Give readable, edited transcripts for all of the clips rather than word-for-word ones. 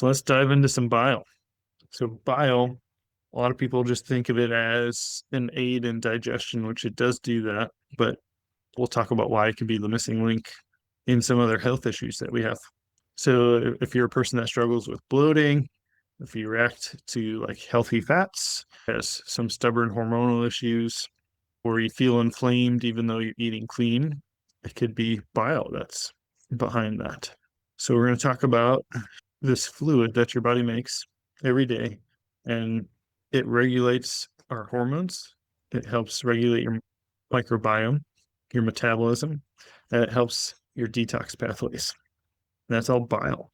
So let's dive into some bile. So bile, a lot of people just think of it as an aid in digestion, which it does do that, but we'll talk about why it can be the missing link in some other health issues that we have. So if you're a person that struggles with bloating, if you react to like healthy fats, has some stubborn hormonal issues, or you feel inflamed even though you're eating clean, it could be bile that's behind that. So we're going to talk about this fluid that your body makes every day, and it regulates our hormones. It helps regulate your microbiome, your metabolism, and it helps your detox pathways. And that's all bile.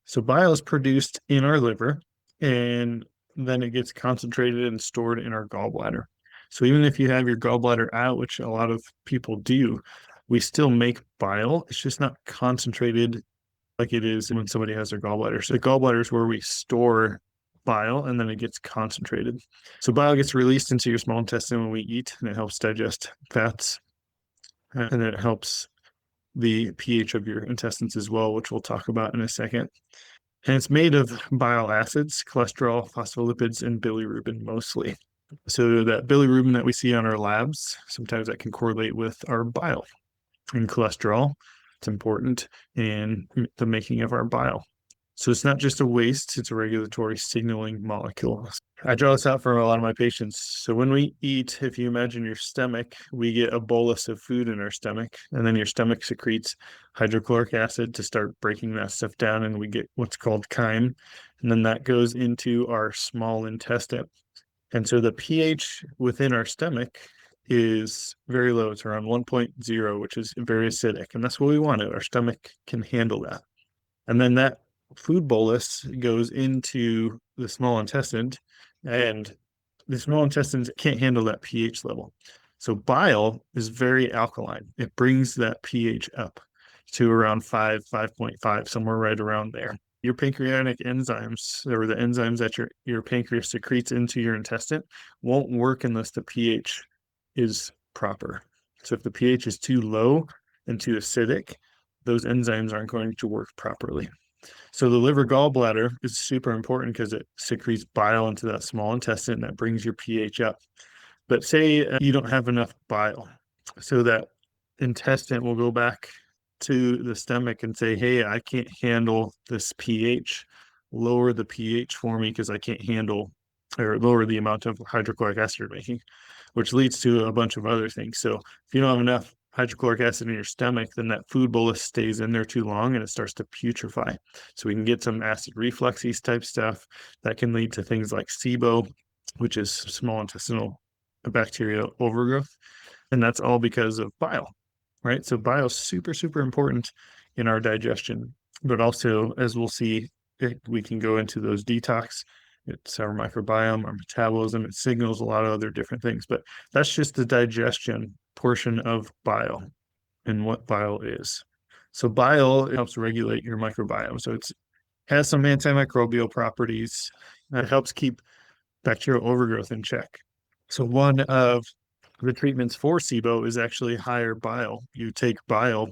So bile is produced in our liver, and then it gets concentrated and stored in our gallbladder. So even if you have your gallbladder out, which a lot of people do, we still make bile. It's just not concentrated like it is when somebody has their gallbladder. So the gallbladder is where we store bile, and then it gets concentrated. So bile gets released into your small intestine when we eat, and it helps digest fats, and it helps the pH of your intestines as well, which we'll talk about in a second. And it's made of bile acids, cholesterol, phospholipids, and bilirubin mostly. So that bilirubin that we see on our labs, sometimes that can correlate with our bile and cholesterol. It's important in the making of our bile. So it's not just a waste, it's a regulatory signaling molecule. I draw this out for a lot of my patients. So when we eat, if you imagine your stomach, we get a bolus of food in our stomach, and then your stomach secretes hydrochloric acid to start breaking that stuff down, and we get what's called chyme. And then that goes into our small intestine. And so the pH within our stomach is very low. It's around 1.0, which is very acidic. And that's what we want. Our stomach can handle that. And then that food bolus goes into the small intestine, and the small intestines can't handle that pH level. So bile is very alkaline. It brings that pH up to around 5, 5.5, somewhere right around there. Your pancreatic enzymes, or the enzymes that your pancreas secretes into your intestine, won't work unless the pH is proper. So if the pH is too low and too acidic, those enzymes aren't going to work properly. So the liver gallbladder is super important because it secretes bile into that small intestine that brings your pH up. But say you don't have enough bile, so that intestine will go back to the stomach and say, hey, I can't handle this pH. Lower the pH for me because I can't handle, or lower the amount of hydrochloric acid you're making, which leads to a bunch of other things. So if you don't have enough hydrochloric acid in your stomach, then that food bolus stays in there too long and it starts to putrefy. So we can get some acid refluxes type stuff that can lead to things like SIBO, which is small intestinal bacterial overgrowth. And that's all because of bile, right? So bile is super, super important in our digestion, but also, as we'll see, we can go into those detox. It's our microbiome, our metabolism. It signals a lot of other different things, but that's just the digestion portion of bile and what bile is. So bile helps regulate your microbiome. So it has some antimicrobial properties that helps keep bacterial overgrowth in check. So one of the treatments for SIBO is actually higher bile. You take bile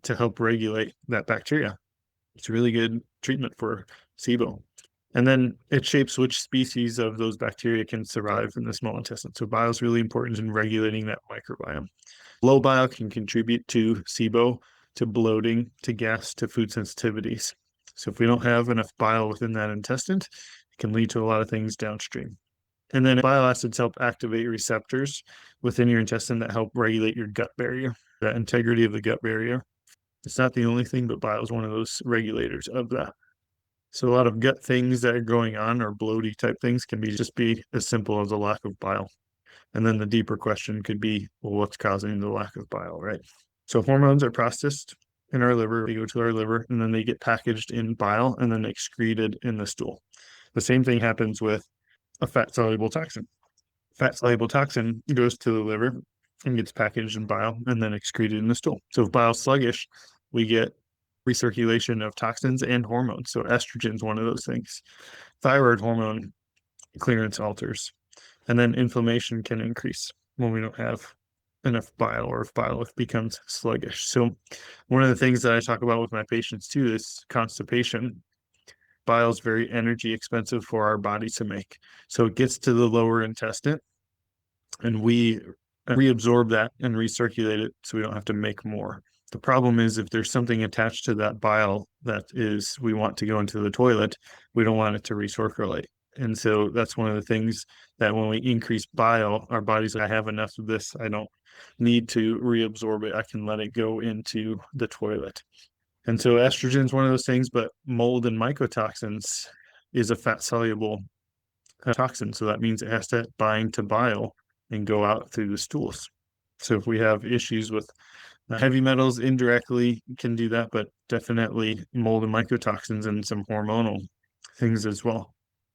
to help regulate that bacteria. It's a really good treatment for SIBO. And then it shapes which species of those bacteria can survive in the small intestine. So bile is really important in regulating that microbiome. Low bile can contribute to SIBO, to bloating, to gas, to food sensitivities. So if we don't have enough bile within that intestine, it can lead to a lot of things downstream. And then bile acids help activate receptors within your intestine that help regulate your gut barrier, that integrity of the gut barrier. It's not the only thing, but bile is one of those regulators of that. So a lot of gut things that are going on, or bloaty type things, can just be as simple as a lack of bile. And then the deeper question could be, well, what's causing the lack of bile, right? So hormones are processed in our liver, they go to our liver, and then they get packaged in bile and then excreted in the stool. The same thing happens with a fat-soluble toxin. Fat-soluble toxin goes to the liver and gets packaged in bile and then excreted in the stool. So if bile sluggish, we get recirculation of toxins and hormones. So estrogen is one of those things. Thyroid hormone clearance alters. And then inflammation can increase when we don't have enough bile, or if bile becomes sluggish. So one of the things that I talk about with my patients too is constipation. bile is very energy expensive for our body to make. So it gets to the lower intestine and we reabsorb that and recirculate it so we don't have to make more. The problem is if there's something attached to that bile that is we want to go into the toilet, we don't want it to recirculate. And so that's one of the things that when we increase bile, our body's like, I have enough of this. I don't need to reabsorb it. I can let it go into the toilet. And so estrogen is one of those things, but mold and mycotoxins is a fat soluble toxin. So that means it has to bind to bile and go out through the stools. So if we have issues with heavy metals, indirectly can do that, but definitely mold and mycotoxins and some hormonal things as well.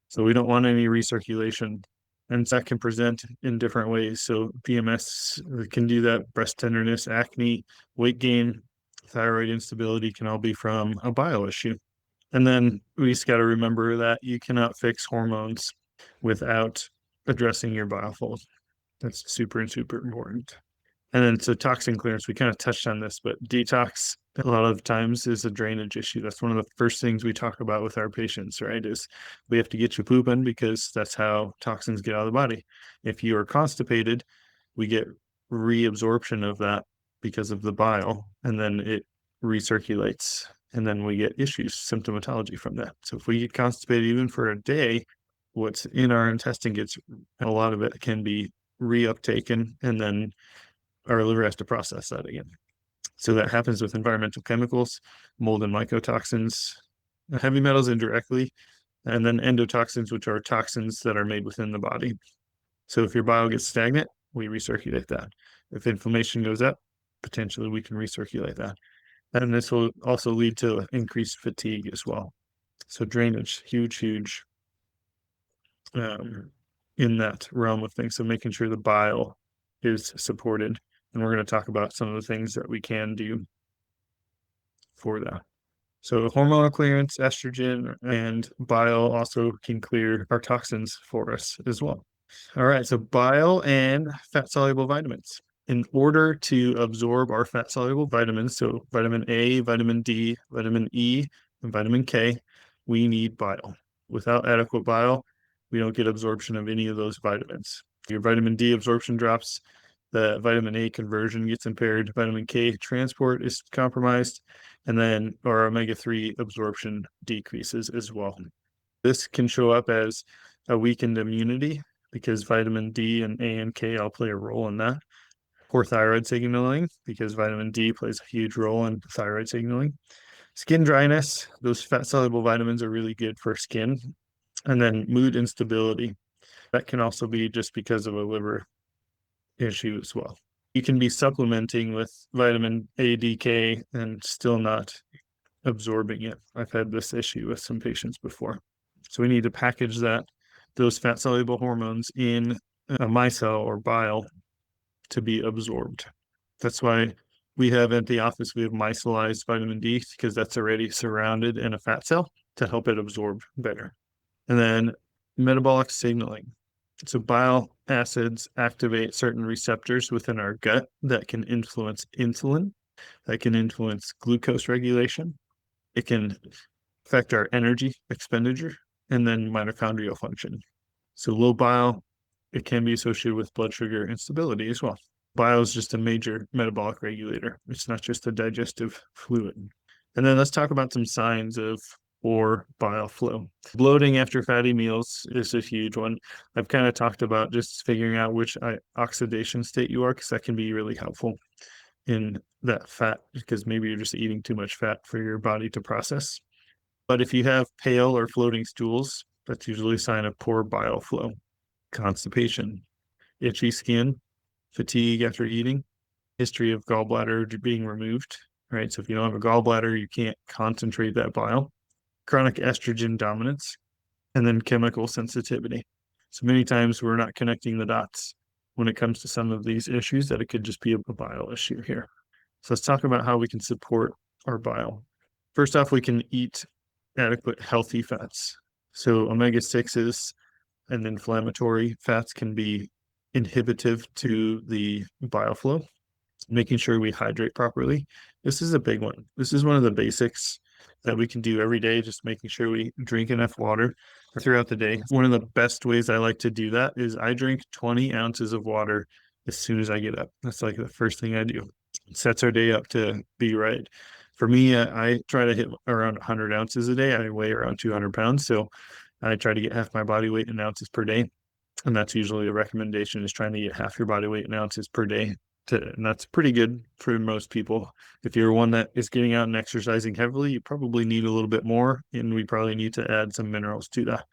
So we don't want any recirculation. And that can present in different ways. So PMS can do that, breast tenderness, acne, weight gain, thyroid instability can all be from a bile issue. And then we just got to remember that you cannot fix hormones without addressing your bile fold. That's super, super important. And then so toxin clearance, we kind of touched on this, but detox a lot of times is a drainage issue. That's one of the first things we talk about with our patients, right? Is we have to get you pooping because that's how toxins get out of the body. If you are constipated, we get reabsorption of that because of the bile, and then it recirculates, and then we get issues, symptomatology from that. So if we get constipated even for a day, what's in our intestine gets, a lot of it can be reuptaken, and then our liver has to process that again. So that happens with environmental chemicals, mold and mycotoxins, heavy metals indirectly, and then endotoxins, which are toxins that are made within the body. So if your bile gets stagnant, we recirculate that. If inflammation goes up, potentially we can recirculate that. And this will also lead to increased fatigue as well. So drainage, huge in that realm of things. So making sure the bile is supported. And we're going to talk about some of the things that we can do for that. So hormonal clearance, estrogen, and bile also can clear our toxins for us as well. All right, so bile and fat-soluble vitamins. In order to absorb our fat-soluble vitamins, so vitamin A, vitamin D, vitamin E, and vitamin K, we need bile. Without adequate bile, we don't get absorption of any of those vitamins. Your vitamin D absorption drops, the vitamin A conversion gets impaired, vitamin K transport is compromised, and then our omega-3 absorption decreases as well. This can show up as a weakened immunity because vitamin D and A and K all play a role in that. Poor thyroid signaling because vitamin D plays a huge role in thyroid signaling. Skin dryness, those fat-soluble vitamins are really good for skin. And then mood instability. That can also be just because of a liver issue as well. You can be supplementing with vitamin A, D, K and still not absorbing it. I've had this issue with some patients before. So we need to package those fat-soluble hormones in a micelle or bile to be absorbed. That's why we have at the office, we have micellized vitamin D because that's already surrounded in a fat cell to help it absorb better. And then metabolic signaling. So bile acids activate certain receptors within our gut that can influence insulin, that can influence glucose regulation. It can affect our energy expenditure and then mitochondrial function. So low bile, it can be associated with blood sugar instability as well. Bile is just a major metabolic regulator. It's not just a digestive fluid. And then let's talk about some signs of poor bile flow. Bloating after fatty meals is a huge one. I've kind of talked about just figuring out which oxidation state you are, because that can be really helpful in that fat, because maybe you're just eating too much fat for your body to process. But if you have pale or floating stools, that's usually a sign of poor bile flow. Constipation, itchy skin, fatigue after eating, history of gallbladder being removed, right? So if you don't have a gallbladder, you can't concentrate that bile. Chronic estrogen dominance, and then chemical sensitivity. So many times we're not connecting the dots when it comes to some of these issues, that it could just be a bile issue here. So let's talk about how we can support our bile. First off, we can eat adequate healthy fats. So omega-6s and inflammatory fats can be inhibitive to the bile flow. Making sure we hydrate properly. This is a big one. This is one of the basics that we can do every day, just making sure we drink enough water throughout the day. One of the best ways I like to do that is I drink 20 ounces of water as soon as I get up. That's like the first thing I do. It sets our day up to be right. For me, I try to hit around 100 ounces a day. I weigh around 200 pounds. So I try to get half my body weight in ounces per day. And that's usually a recommendation, is trying to get half your body weight in ounces per day. And that's pretty good for most people. If you're one that is getting out and exercising heavily, you probably need a little bit more, and we probably need to add some minerals to that.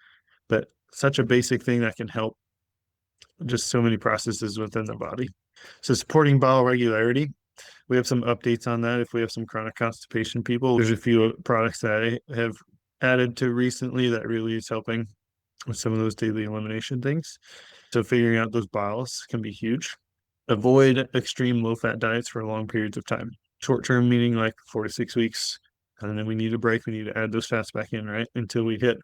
But such a basic thing that can help just so many processes within the body. So supporting bowel regularity, we have some updates on that. If we have some chronic constipation people, there's a few products that I have added to recently that really is helping with some of those daily elimination things. So figuring out those biles can be huge. Avoid extreme low-fat diets for long periods of time. Short-term meaning like 4 to 6 weeks, and then we need a break. We need to add those fats back in, right, until we hit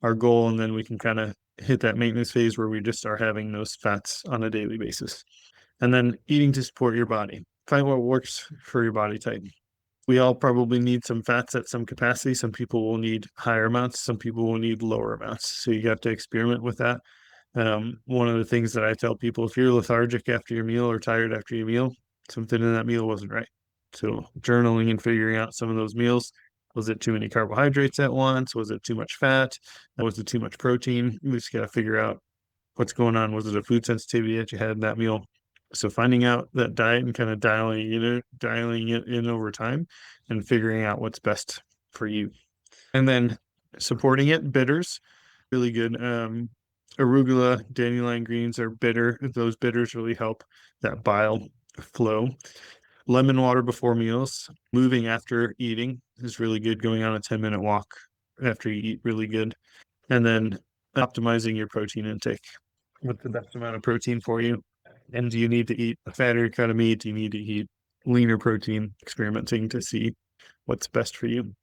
our goal, and then we can kind of hit that maintenance phase where we just are having those fats on a daily basis. And then eating to support your body. Find what works for your body type. We all probably need some fats at some capacity. Some people will need higher amounts, some people will need lower amounts. So you have to experiment with that. One of the things that I tell people, if you're lethargic after your meal or tired after your meal, something in that meal wasn't right. So journaling and figuring out some of those meals. Was it too many carbohydrates at once? Was it too much fat? Was it too much protein? We just got to figure out what's going on. Was it a food sensitivity that you had in that meal? So finding out that diet and kind of dialing it in over time and figuring out what's best for you. And then supporting it, bitters, really good. Arugula, dandelion greens are bitter. Those bitters really help that bile flow. Lemon water before meals. Moving after eating is really good. Going on a 10-minute walk after you eat, really good. And then optimizing your protein intake. What's the best amount of protein for you? And do you need to eat a fattier cut of meat? Do you need to eat leaner protein? Experimenting to see what's best for you.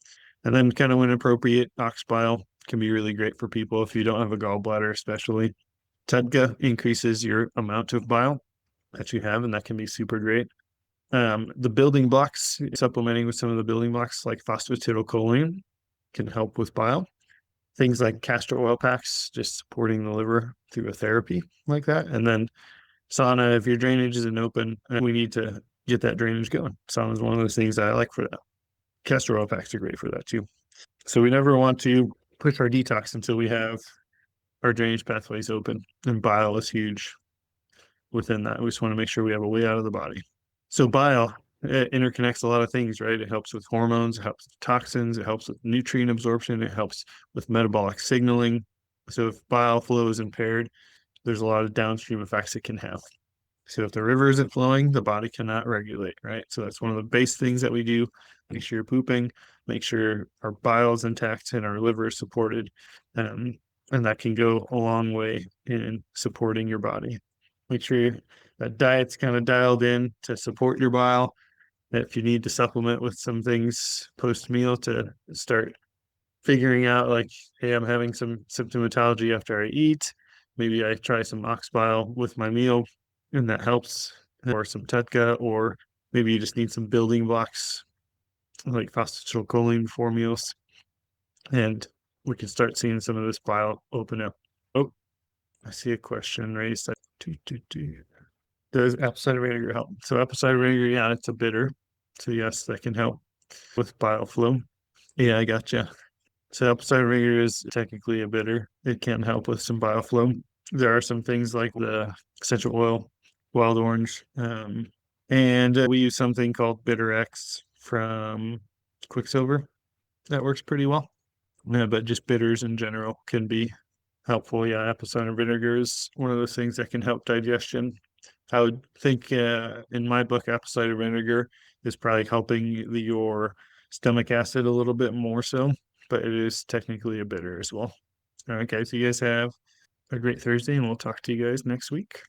And then kind of when appropriate, ox bile can be really great for people if you don't have a gallbladder, especially. TEDCA increases your amount of bile that you have, and that can be super great. The building blocks, supplementing with some of the building blocks like phosphatidylcholine can help with bile. Things like castor oil packs, just supporting the liver through a therapy like that. And then sauna, if your drainage isn't open, we need to get that drainage going. Sauna is one of those things I like for that. Castor oil packs are great for that too. So we never want to push our detox until we have our drainage pathways open, and bile is huge within that. We just want to make sure we have a way out of the body. So bile, it interconnects a lot of things, right? It helps with hormones, it helps with toxins, it helps with nutrient absorption, it helps with metabolic signaling. So if bile flow is impaired, there's a lot of downstream effects it can have. So if the river isn't flowing, the body cannot regulate, right? So that's one of the base things that we do. Make sure you're pooping, make sure our bile is intact and our liver is supported. And that can go a long way in supporting your body. Make sure that diet's kind of dialed in to support your bile. If you need to supplement with some things post-meal to start figuring out like, hey, I'm having some symptomatology after I eat. Maybe I try some ox bile with my meal, and that helps, or some TEDCA, or maybe you just need some building blocks like phosphatidylcholine before meals, and we can start seeing some of this bile open up. Oh, I see a question raised. Does apple cider vinegar help? So apple cider vinegar, yeah, it's a bitter. So yes, that can help with bile flow. Yeah, I gotcha. So apple cider vinegar is technically a bitter. It can help with some bile flow. There are some things like the essential oil, wild orange, and we use something called Bitter X from Quicksilver. That works pretty well. Yeah, but just bitters in general can be helpful. Yeah, apple cider vinegar is one of those things that can help digestion. I would think in my book, apple cider vinegar is probably helping your stomach acid a little bit more so, but it is technically a bitter as well. All right, guys, you guys have a great Thursday, and we'll talk to you guys next week.